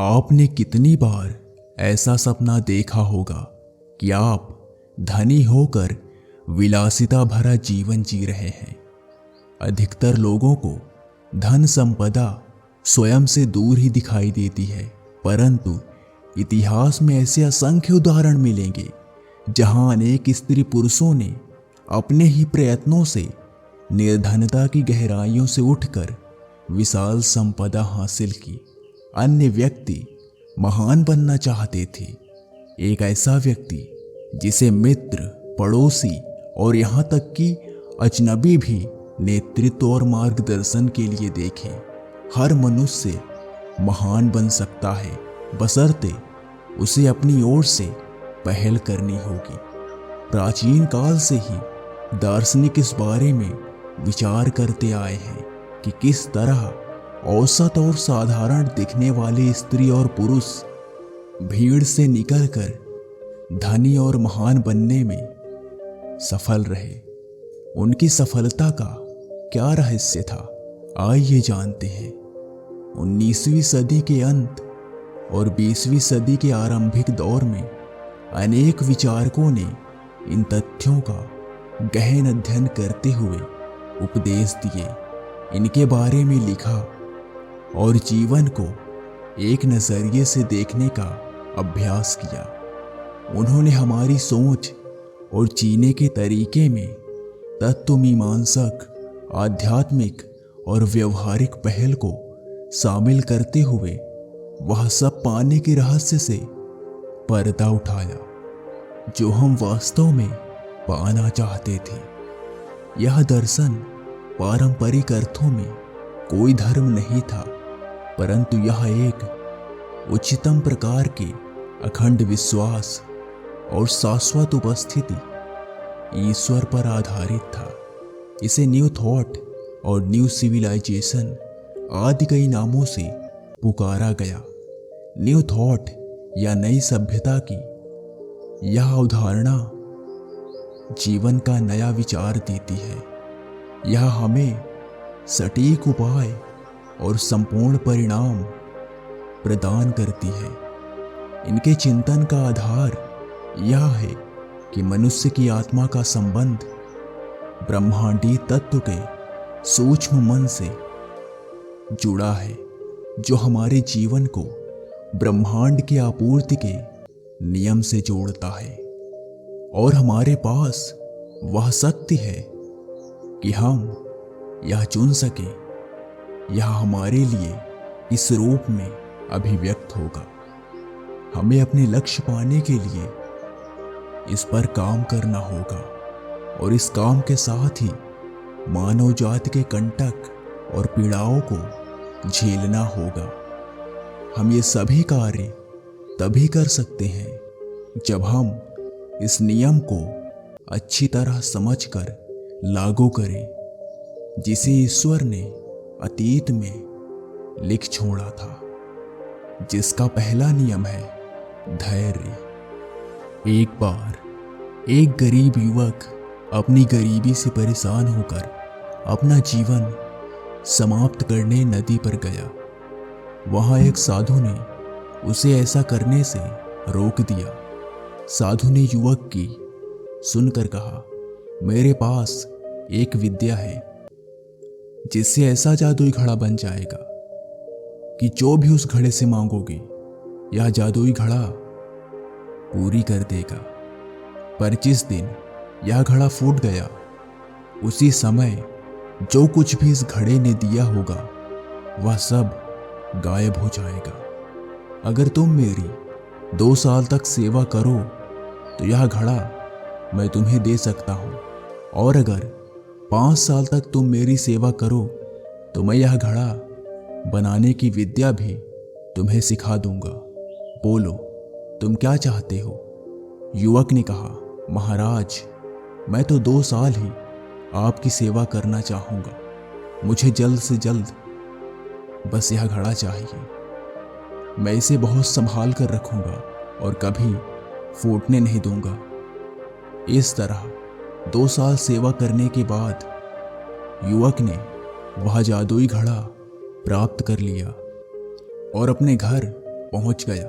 आपने कितनी बार ऐसा सपना देखा होगा कि आप धनी होकर विलासिता भरा जीवन जी रहे हैं। अधिकतर लोगों को धन संपदा स्वयं से दूर ही दिखाई देती है, परंतु इतिहास में ऐसे असंख्य उदाहरण मिलेंगे जहां अनेक स्त्री पुरुषों ने अपने ही प्रयत्नों से निर्धनता की गहराइयों से उठकर विशाल संपदा हासिल की। अन्य व्यक्ति महान बनना चाहते थे, एक ऐसा व्यक्ति जिसे मित्र, पड़ोसी और यहाँ तक कि अजनबी भी नेतृत्व और मार्गदर्शन के लिए देखें। हर मनुष्य महान बन सकता है, बशर्ते उसे अपनी ओर से पहल करनी होगी। प्राचीन काल से ही दार्शनिक इस बारे में विचार करते आए हैं कि किस तरह औसत और साधारण दिखने वाले स्त्री और पुरुष भीड़ से निकलकर धनी और महान बनने में सफल रहे। उनकी सफलता का क्या रहस्य था, आइए जानते हैं। 19वीं सदी के अंत और 20वीं सदी के आरंभिक दौर में अनेक विचारकों ने इन तथ्यों का गहन अध्ययन करते हुए उपदेश दिए, इनके बारे में लिखा और जीवन को एक नजरिए से देखने का अभ्यास किया। उन्होंने हमारी सोच और जीने के तरीके में तत्वमीमांसक, आध्यात्मिक और व्यवहारिक पहल को शामिल करते हुए वह सब पाने के रहस्य से पर्दा उठाया जो हम वास्तव में पाना चाहते थे। यह दर्शन पारंपरिक अर्थों में कोई धर्म नहीं था, परंतु यह एक उच्चतम प्रकार के अखंड विश्वास और शाश्वत उपस्थिति ईश्वर पर आधारित था। इसे न्यू थॉट और न्यू सिविलाइजेशन आदि कई नामों से पुकारा गया। न्यू थॉट या नई सभ्यता की यह अवधारणा जीवन का नया विचार देती है। यह हमें सटीक उपाय और संपूर्ण परिणाम प्रदान करती है। इनके चिंतन का आधार यह है कि मनुष्य की आत्मा का संबंध ब्रह्मांडीय तत्व के सूक्ष्म मन से जुड़ा है, जो हमारे जीवन को ब्रह्मांड की आपूर्ति के नियम से जोड़ता है। और हमारे पास वह शक्ति है कि हम यह चुन सकें यह हमारे लिए इस रूप में अभिव्यक्त होगा। हमें अपने लक्ष्य पाने के लिए इस पर काम करना होगा और इस काम के साथ ही मानव जाति के कंटक और पीड़ाओं को झेलना होगा। हम ये सभी कार्य तभी कर सकते हैं जब हम इस नियम को अच्छी तरह समझकर लागू करें, जिसे ईश्वर ने अतीत में लिख छोड़ा था, जिसका पहला नियम है धैर्य। एक बार एक गरीब युवक अपनी गरीबी से परेशान होकर अपना जीवन समाप्त करने नदी पर गया। वहां एक साधु ने उसे ऐसा करने से रोक दिया। साधु ने युवक की सुनकर कहा, मेरे पास एक विद्या है जिससे ऐसा जादुई घड़ा बन जाएगा कि जो भी उस घड़े से मांगोगे यह जादुई घड़ा पूरी कर देगा। पर जिस दिन यह घड़ा फूट गया, उसी समय जो कुछ भी इस घड़े ने दिया होगा वह सब गायब हो जाएगा। अगर तुम मेरी 2 साल तक सेवा करो तो यह घड़ा मैं तुम्हें दे सकता हूँ, और अगर 5 साल तक तुम मेरी सेवा करो तो मैं यह घड़ा बनाने की विद्या भी तुम्हें सिखा दूंगा। बोलो, तुम क्या चाहते हो? युवक ने कहा, महाराज, मैं तो 2 साल ही आपकी सेवा करना चाहूँगा। मुझे जल्द से जल्द बस यह घड़ा चाहिए। मैं इसे बहुत संभाल कर रखूँगा और कभी फूटने नहीं दूंगा। इस तरह 2 साल सेवा करने के बाद युवक ने वह जादुई घड़ा प्राप्त कर लिया और अपने घर पहुंच गया।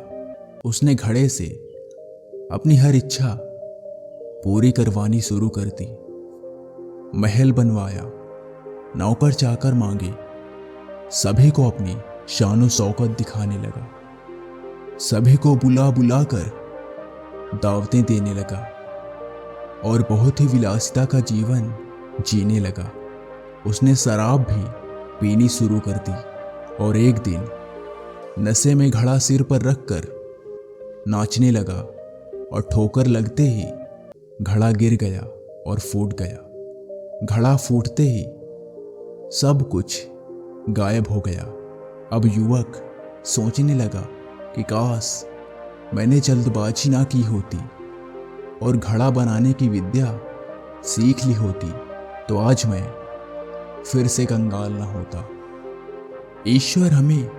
उसने घड़े से अपनी हर इच्छा पूरी करवानी शुरू कर दी। महल बनवाया, नौकर चाकर मांगे, सभी को अपनी शानो शौकत दिखाने लगा, सभी को बुला बुला कर दावतें देने लगा और बहुत ही विलासिता का जीवन जीने लगा। उसने शराब भी पीनी शुरू कर दी और एक दिन नशे में घड़ा सिर पर रखकर नाचने लगा और ठोकर लगते ही घड़ा गिर गया और फूट गया। घड़ा फूटते ही सब कुछ गायब हो गया। अब युवक सोचने लगा कि काश मैंने जल्दबाजी ना की होती और घड़ा बनाने की विद्या सीख ली होती तो आज मैं फिर से कंगाल ना होता। ईश्वर हमें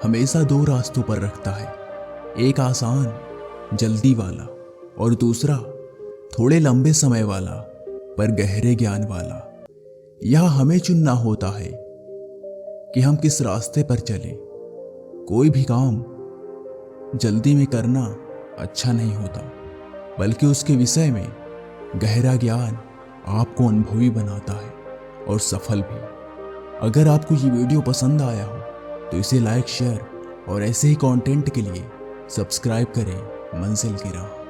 हमेशा दो रास्तों पर रखता है, एक आसान जल्दी वाला और दूसरा थोड़े लंबे समय वाला पर गहरे ज्ञान वाला। यह हमें चुनना होता है कि हम किस रास्ते पर चलें। कोई भी काम जल्दी में करना अच्छा नहीं होता, बल्कि उसके विषय में गहरा ज्ञान आपको अनुभवी बनाता है और सफल भी। अगर आपको ये वीडियो पसंद आया हो तो इसे लाइक, शेयर और ऐसे ही कंटेंट के लिए सब्सक्राइब करें मंजिल की राह।